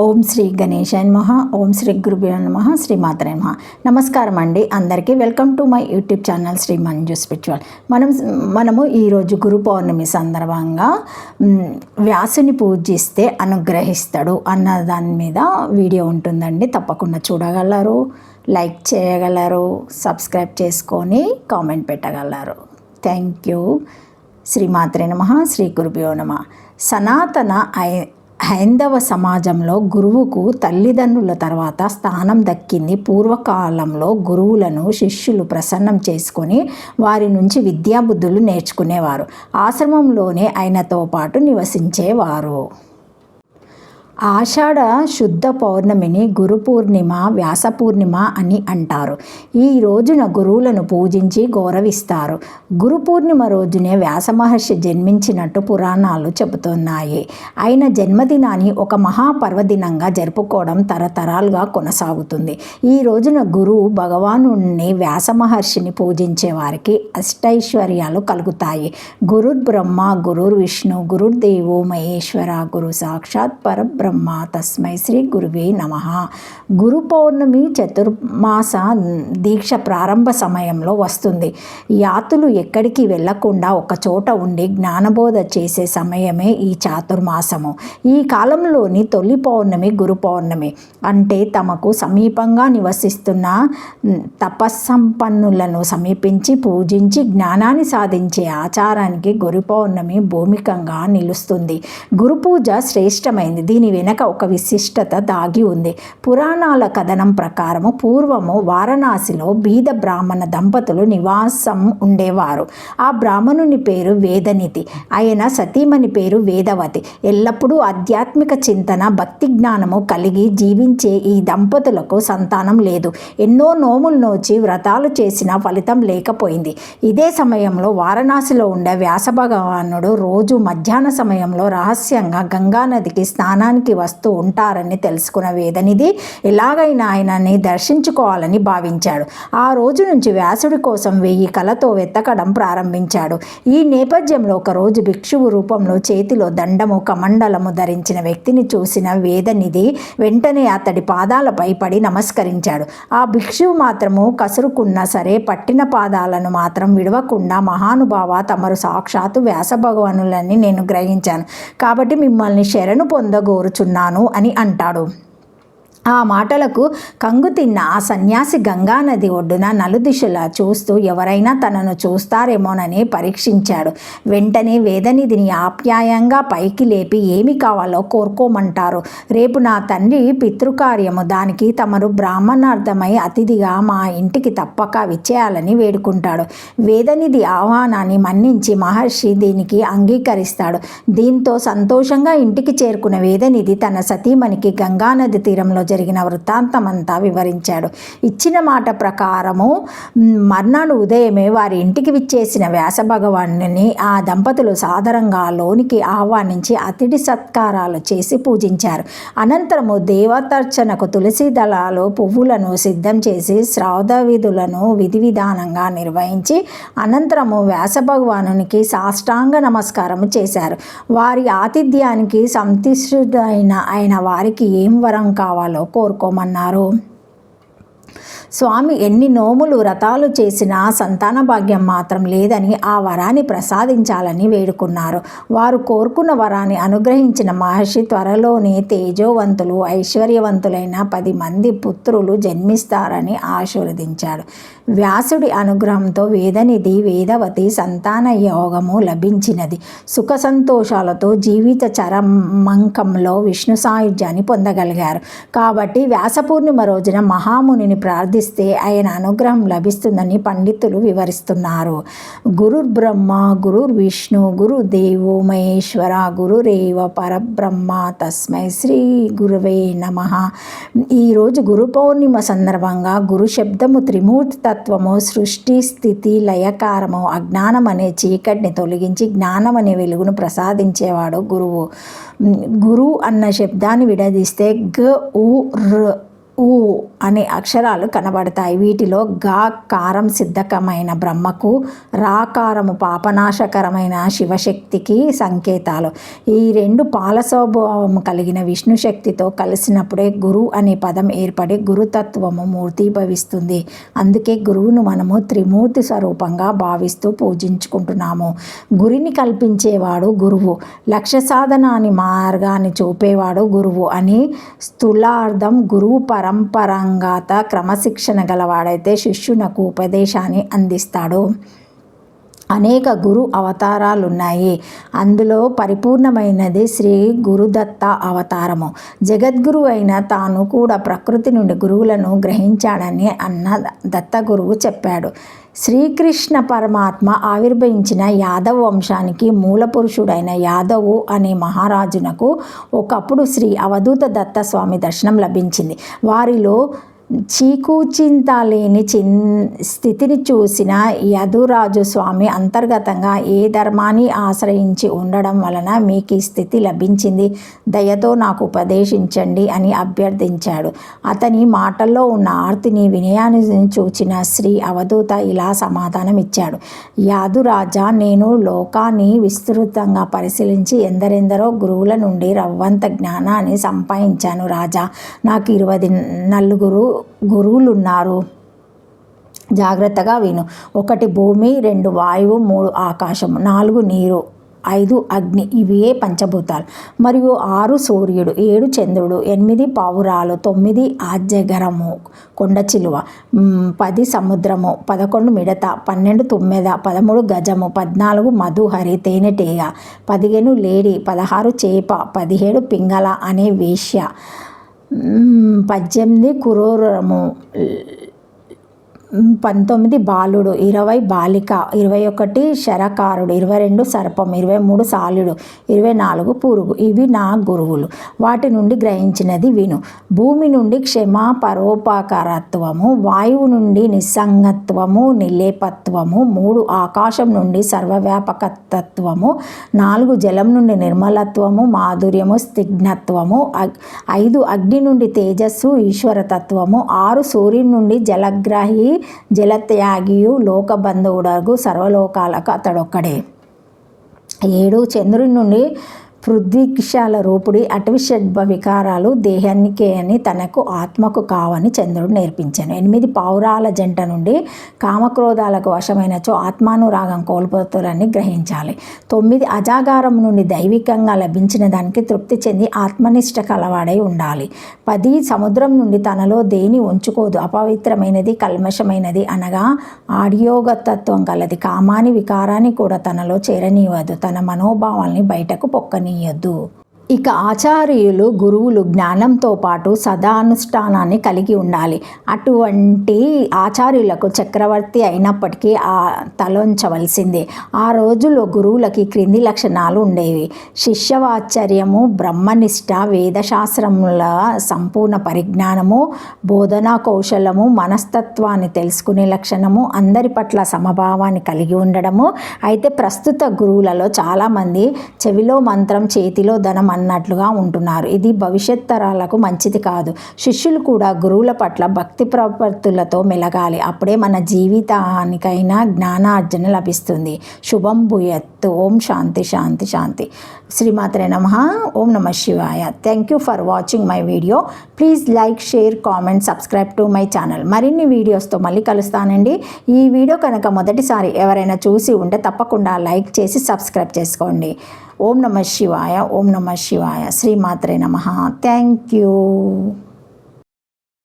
ఓం శ్రీ గణేశాయ నమః. ఓం శ్రీ గురుభ్యో నమః. శ్రీమాత్రే నమః. నమస్కారం అండి అందరికీ. Welcome to my YouTube channel Shri Manju spiritual. మనము ఈరోజు గురు పౌర్ణమి సందర్భంగా వ్యాసుని పూజిస్తే అనుగ్రహిస్తాడు అన్న దాని మీద వీడియో ఉంటుందండి. తప్పకుండా చూడగలరు, లైక్ చేయగలరు, సబ్స్క్రైబ్ చేసుకొని కామెంట్ పెట్టగలరు. Thank you. శ్రీమాత్రే నమః. శ్రీ గురుభ్యో నమః. సనాతన హైందవ సమాజంలో గురువుకు తల్లిదండ్రుల తర్వాత స్థానం దక్కింది. పూర్వకాలంలో గురువులను శిష్యులు ప్రసన్నం చేసుకొని వారి నుంచి విద్యాబుద్ధులు నేర్చుకునేవారు. ఆశ్రమంలోనే ఆయనతో పాటు నివసించేవారు. ఆషాఢ శుద్ధ పౌర్ణమిని గురు పూర్ణిమ, వ్యాస పూర్ణిమ అని అంటారు. ఈ రోజున గురువులను పూజించి గౌరవిస్తారు. గురు పూర్ణిమ రోజునే వ్యాస మహర్షి జన్మించినట్టు పురాణాలు చెబుతున్నాయి. ఆయన జన్మదినాన్ని ఒక మహాపర్వదినంగా జరుపుకోవడం తరతరాలుగా కొనసాగుతుంది. ఈ రోజున గురువు భగవానుని వ్యాస మహర్షిని పూజించే వారికి అష్టైశ్వర్యాలు కలుగుతాయి. గురుర్ బ్రహ్మ, గురుర్ విష్ణు, గురుర్దేవో మహేశ్వర, గురు సాక్షాత్ పరబ్రహ్మ, తస్మై శ్రీ గురువే నమః. గురు పౌర్ణమి చతుర్మాస దీక్ష ప్రారంభ సమయంలో వస్తుంది. యాతులు ఎక్కడికి వెళ్లకుండా ఒక చోట ఉండి జ్ఞానబోధ చేసే సమయమే ఈ చాతుర్మాసము. ఈ కాలంలోని తొలి పౌర్ణమి గురు పౌర్ణమి. అంటే తమకు సమీపంగా నివసిస్తున్న తపస్సంపన్నులను సమీపించి పూజించి జ్ఞానాన్ని సాధించే ఆచారానికి గురు పౌర్ణమి భూమికంగా నిలుస్తుంది. గురు పూజ శ్రేష్టమైంది. దీని వెనక ఒక విశిష్టత దాగి ఉంది. పురాణాల కథనం ప్రకారము పూర్వము వారణాసిలో బీద బ్రాహ్మణ దంపతులు నివాసం ఉండేవారు. ఆ బ్రాహ్మణుని పేరు వేదనిధి, ఆయన సతీమణి పేరు వేదవతి. ఎల్లప్పుడూ ఆధ్యాత్మిక చింతన, భక్తి జ్ఞానము కలిగి జీవించే ఈ దంపతులకు సంతానం లేదు. ఎన్నో నోములు నోచి వ్రతాలు చేసినా ఫలితం లేకపోయింది. ఇదే సమయంలో వారణాసిలో ఉండే వ్యాస భగవానుడు రోజు మధ్యాహ్న సమయంలో రహస్యంగా గంగానదికి స్నానానికి వస్తూ ఉంటారని తెలుసుకున్న వేదనిధి ఎలాగైనా ఆయనని దర్శించుకోవాలని భావించాడు. ఆ రోజు నుంచి వ్యాసుడి కోసం 1000 కలతో వెతకడం ప్రారంభించాడు. ఈ నేపథ్యంలో ఒకరోజు భిక్షువు రూపంలో చేతిలో దండము, కమండలము ధరించిన వ్యక్తిని చూసిన వేదనిధి వెంటనే అతడి పాదాలపై పడి నమస్కరించాడు. ఆ భిక్షువు మాత్రము కసురుకున్నా సరే పట్టిన పాదాలను మాత్రం విడవకుండా, మహానుభావ, తమరు సాక్షాత్తు వ్యాస భగవానులని నేను గ్రహించాను కాబట్టి మిమ్మల్ని శరణు పొందగోరుచున్నాను అని అంటాడు. ఆ మాటలకు కంగుతిన్న ఆ సన్యాసి గంగానది ఒడ్డున నలుదిశలా చూస్తూ ఎవరైనా తనను చూస్తారేమోనని పరీక్షించాడు. వెంటనే వేదనిధిని ఆప్యాయంగా పైకి లేపి ఏమి కావాలో కోరుకోమంటారు. రేపు నా తండ్రి పితృకార్యము, దానికి తమరు బ్రాహ్మణార్థమై అతిథిగా మా ఇంటికి తప్పక విచ్చేయాలని వేడుకుంటాడు. వేదనిధి ఆహ్వానాన్ని మన్నించి మహర్షి దీనికి అంగీకరిస్తాడు. దీంతో సంతోషంగా ఇంటికి చేరుకున్న వేదనిధి తన సతీమణికి గంగానది తీరంలో జరిగిన వృత్తాంతమంతా వివరించాడు. ఇచ్చిన మాట ప్రకారము మర్నాడు ఉదయమే వారి ఇంటికి విచ్చేసిన వ్యాస భగవానుని ఆ దంపతులు సాదరంగా లోనికి ఆహ్వానించి అతిథి సత్కారాలు చేసి పూజించారు. అనంతరము దేవతార్చనకు తులసి దళాలు, పువ్వులను సిద్ధం చేసి శ్రాద్ధ విధులను విధి విధానంగా నిర్వహించి అనంతరము వ్యాస భగవానునికి సాష్టాంగ నమస్కారం చేశారు. వారి ఆతిథ్యానికి సంతుష్టుడైన ఆయన వారికి ఏం వరం కావాలో కోరుకోమన్నారు. స్వామి ఎన్ని నోములు వ్రతాలు చేసినా సంతాన భాగ్యం మాత్రం లేదని ఆ వరాన్ని ప్రసాదించాలని వేడుకున్నారు. వారు కోరుకున్న వరాన్ని అనుగ్రహించిన మహర్షి త్వరలోనే తేజోవంతులు, ఐశ్వర్యవంతులైన 10 మంది పుత్రులు జన్మిస్తారని ఆశీర్వదించాడు. వ్యాసుడి అనుగ్రహంతో వేదనిధి, వేదవతి సంతాన యోగము లభించినది. సుఖ సంతోషాలతో జీవిత చరమంకంలో విష్ణు సాయుధ్యాన్ని పొందగలిగారు. కాబట్టి వ్యాస పూర్ణిమ రోజున మహామునిని ప్రార్థిస్తే ఆయన అనుగ్రహం లభిస్తుందని పండితులు వివరిస్తున్నారు. గురుర్ బ్రహ్మ, గురుర్ విష్ణు, గురుదేవో మహేశ్వర, గురురేవ పరబ్రహ్మ, తస్మై శ్రీ గురువే నమః. ఈరోజు గురు పౌర్ణిమ సందర్భంగా గురు శబ్దము త్రిమూర్తి తత్వము, సృష్టి, స్థితి, లయకారము, అజ్ఞానం అనే చీకటిని తొలగించి జ్ఞానం అనే వెలుగును ప్రసాదించేవాడు గురువు. గురు అన్న శబ్దాన్ని విడదీస్తే గ ఉ ర్ ఊ అనే అక్షరాలు కనబడతాయి. వీటిలో గా కారం సిద్ధకమైన బ్రహ్మకు, రాకారము పాపనాశకరమైన శివశక్తికి సంకేతాలు. ఈ రెండు పాల స్వభావము కలిగిన విష్ణుశక్తితో కలిసినప్పుడే గురు అనే పదం ఏర్పడి గురుతత్వము మూర్తీభవిస్తుంది. అందుకే గురువును మనము త్రిమూర్తి స్వరూపంగా భావిస్తూ పూజించుకుంటున్నాము. గురిని కల్పించేవాడు గురువు, లక్ష్య సాధనాన్ని మార్గాన్ని చూపేవాడు గురువు అని స్థూలార్థం. గురువు పరంపరాగత క్రమశిక్షణ గలవాడైతే శిష్యునకు ఉపదేశాన్ని అందిస్తాడు. అనేక గురు అవతారాలున్నాయి. అందులో పరిపూర్ణమైనది శ్రీ గురుదత్త అవతారము. జగద్గురు అయిన తాను కూడా ప్రకృతి నుండి గురువులను గ్రహించాడని అన్న దత్తగురువు చెప్పాడు. శ్రీకృష్ణ పరమాత్మ ఆవిర్భవించిన యాదవ వంశానికి మూలపురుషుడైన యాదవు అనే మహారాజునకు ఒకప్పుడు శ్రీ అవధూత దత్తస్వామి దర్శనం లభించింది. వారిలో చీకూచింత లేని స్థితిని చూసిన యదురాజు స్వామి అంతర్గతంగా ఏ ధర్మాన్ని ఆశ్రయించి ఉండడం వలన మీకు ఈ స్థితి లభించింది, దయతో నాకు ఉపదేశించండి అని అభ్యర్థించాడు. అతని మాటల్లో ఉన్న ఆర్తిని వినయాన్ని చూచిన శ్రీ అవధూత ఇలా సమాధానం ఇచ్చాడు. యాదురాజా, నేను లోకాన్ని విస్తృతంగా పరిశీలించి ఎందరెందరో గురువుల నుండి రవ్వంత జ్ఞానాన్ని సంపాదించాను రాజా. నాకు 24 గురువులున్నారు. జాగ్రత్తగా విను. 1 భూమి, 2 వాయువు, 3 ఆకాశము, 4 నీరు, 5 అగ్ని, ఇవే పంచభూతాలు, మరియు 6 సూర్యుడు, 7 చంద్రుడు, 8 పావురాలు, 9 ఆజ్యగరము కొండ చిలువ, 10 సముద్రము, 11 మిడత, 12 తుమ్మెద, 13 గజము, 14 మధుహరి తేనెటీగ, 15 లేడి, 16 చేప, 17 పింగళ అనే వేశ్య, 18 కురూరము, 19 బాలుడు, 20 బాలిక, 21 శరకారుడు, 22 సర్పం, 23 సాలుడు, 24 పురుగు. ఇవి నా గురువులు. వాటి నుండి గ్రహించినది విను. భూమి నుండి క్షమా పరోపకారత్వము, వాయువు నుండి నిస్సంగత్వము నిర్లేపత్వము, 3 ఆకాశం నుండి సర్వవ్యాపకత్వము, 4 జలం నుండి నిర్మలత్వము మాధుర్యము స్నిగ్ధత్వము, 5 అగ్ని నుండి తేజస్సు ఈశ్వరతత్వము, 6 సూర్యుని నుండి జలగ్రాహి జలత్యాగియు లోకబంధువుడగు సర్వలోకాలకు అతడొక్కడే, 7 చంద్రుని నుండి పృథ్వీక్షాల రూపుడి అటవి షడ్భ వికారాలు దేహానికే అని తనకు ఆత్మకు కావని చంద్రుడు నేర్పించాను. 8 పావురాల జంట నుండి కామక్రోధాలకు వశమైనచో ఆత్మానురాగం కోల్పోతారని గ్రహించాలి. 9 అజాగారం నుండి దైవికంగా లభించిన దానికి తృప్తి చెంది ఆత్మనిష్ట కలవాడై ఉండాలి. 10 సముద్రం నుండి తనలో దేని ఉంచుకోదు, అపవిత్రమైనది కల్మషమైనది అనగా ఆడియోగతత్వం కలది, కామాని వికారాన్ని కూడా తనలో చేరనీయవద్దు, తన మనోభావాల్ని బయటకు పొక్కని. ఇక ఆచార్యులు గురువులు జ్ఞానంతో పాటు సదానుష్ఠానాన్ని కలిగి ఉండాలి. అటువంటి ఆచార్యులకు చక్రవర్తి అయినప్పటికీ తలొంచవలసిందే. ఆ రోజుల్లో గురువులకి క్రింది లక్షణాలు ఉండేవి. శిష్యవాత్సర్యము, బ్రహ్మనిష్ట, వేదశాస్త్రముల సంపూర్ణ పరిజ్ఞానము, బోధనా కౌశలము, మనస్తత్వాన్ని తెలుసుకునే లక్షణము, అందరి పట్ల సమభావాన్ని కలిగి ఉండడము. అయితే ప్రస్తుత గురువులలో చాలామంది చెవిలో మంత్రం చేతిలో ధనం అన్నట్లుగా ఉంటున్నారు. ఇది భవిష్యత్ తరాలకు మంచిది కాదు. శిష్యులు కూడా గురువుల పట్ల భక్తి ప్రపత్తులతో మెలగాలి. అప్పుడే మన జీవితానికైనా జ్ఞానార్జన లభిస్తుంది. శుభం భూయత్. ఓం శాంతి శాంతి శాంతి. శ్రీమాత్రే నమః. ఓం నమః శివాయ. Thank you for watching my video. Please like, share, comment, subscribe to my channel. మరిన్ని వీడియోస్తో మళ్ళీ కలుస్తానండి. ఈ వీడియో కనుక మొదటిసారి ఎవరైనా చూసి ఉంటే తప్పకుండా లైక్ చేసి సబ్స్క్రైబ్ చేసుకోండి. ఓం నమః శివాయ. ఓం నమః శివాయ. శ్రీమాత్రే నమః. Thank you.